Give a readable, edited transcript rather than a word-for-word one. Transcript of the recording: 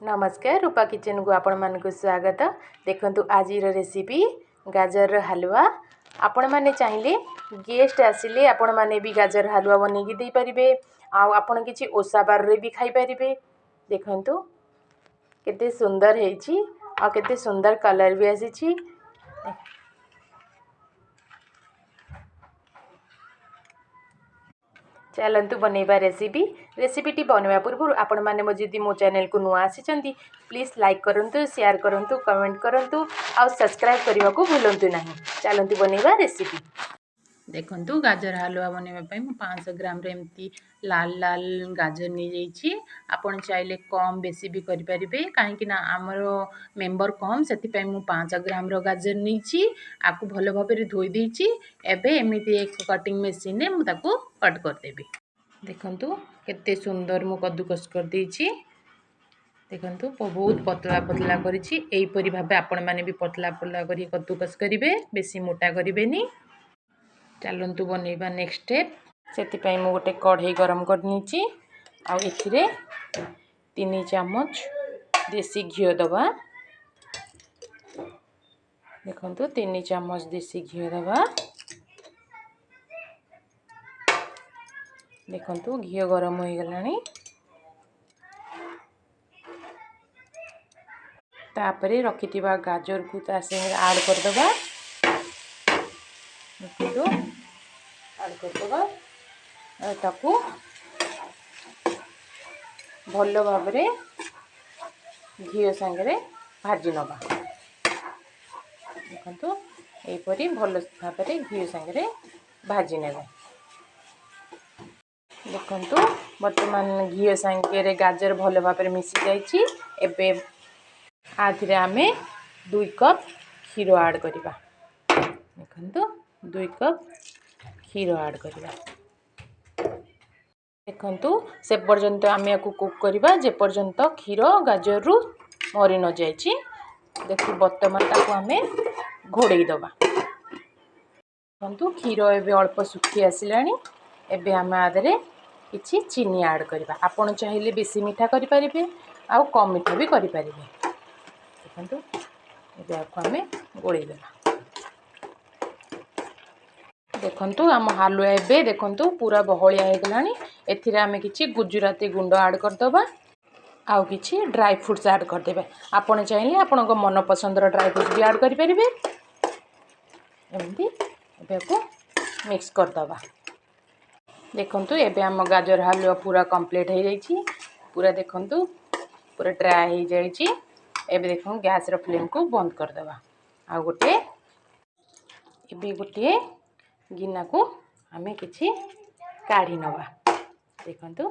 नमस्कार रूपा किचन को आपण मानक स्वागत। देखंतु आजिर रेसिपी गाजर हलवा। आपण माने चाहिए गेस्ट आसिले आपण माने भी गाजर हलवा बनेगी दे परिबे आ आपण किछि ओसा बार रे भी खाई परिबे। देखंतु केते सुंदर हेछि आ केते सुंदर कलर भी आसीछि। चलतु बनैबा रेसिपीटी बनवा पूर्व आपण मैंने मो चैनल को नुआ आसी प्लीज लाइक करंतु शेयर करंतु कमेंट करंतु आ सब्सक्राइब करने को भूलु ना। चलतु बनैबा रेसिपी। देखंतु गाजर हलवा बनैबा 500 ग्राम रे एमती लाल लाल गाजर नहीं जाइए। आपण चाहिले कम बेसी भी करि परिबे काहेकि ना हमरो मेंबर कम से 500 ग्राम रो गाजर नहीं आकु भलो भाबरे धोई देछि। एबे एमिति एक कटिंग मशीन ने मु ताकू कट कर देबी। देखंतु केते सुंदर मु कद्दूकस कर देछि। देखंतु बहुत पतला पतला करिछि। एई परि भाबे आपण माने भी पतला पतला करी कद्दूकस करिवे, बेसी मोटा करिवेनी। चलतु बनैबा नेक्स्ट स्टेप। से मु गोटे कढ़ई गरम करनी आ 3 चम्मच देसी घी दबा। देखंतु 3 चम्मच देसी घी दबा। देखंतु घी गरम हो गलानी। तापरे रखिथिबा गाजर को ता संगे ऐड कर दबा। देखंतु ऐड कर दबा ताकू भल भाव घी सांगे भाजी नवा। देखंतु एपरी भल भाव घी सांगे भाजी ने। देखंतु वर्तमान घी सांगे गाजर भल भाव मिसी जाइछि। एबे आथिरे आमे 2 कप क्षीर ऐड करिबा। देखंतु 2 कप क्षीर ऐड करिबा। देखंतु से पर्यंत आमे याकू कुक करिबा जे पर्यंत क्षीर गाजर रु मरि न जाइछि। देखि वर्तमान ताकू आमे घोड़ेई दबा। देखंतु क्षीर एबे अल्प सुखी आसिलानी। एबे आमे आदरे किछि चीनी ऐड करिबा। आपण चाहिले बेसी मीठा करि परिबे आ कम मीठा भी करि परिबे। देखंतु एबे आकू आमे गोळेई देबा। देखंतु आम हलवा एबे देखंतु पूरा बहलिया हो गलानी। एथिरे आमे किछि गुजराती गुंड ऐड कर दबा आ किछि ड्राई फ्रूट्स ऐड कर देबे। आपण चाहिले आपण को मन पसंद रो ड्राई फ्रूट्स भी ऐड करि परिबे। एमती एबे को मिक्स कर दबा। देखंतु एबे आम गाजर हलवा पूरा कंप्लीट हो जाइछि। पूरा देखंतु पूरा ड्राई हो जाइछि। एबे देखो गैस रो फ्लेम को बंद कर दबा। आ गोटे एबे गोटे गिना को आमे किछि काढ़ी नबा। देखंतु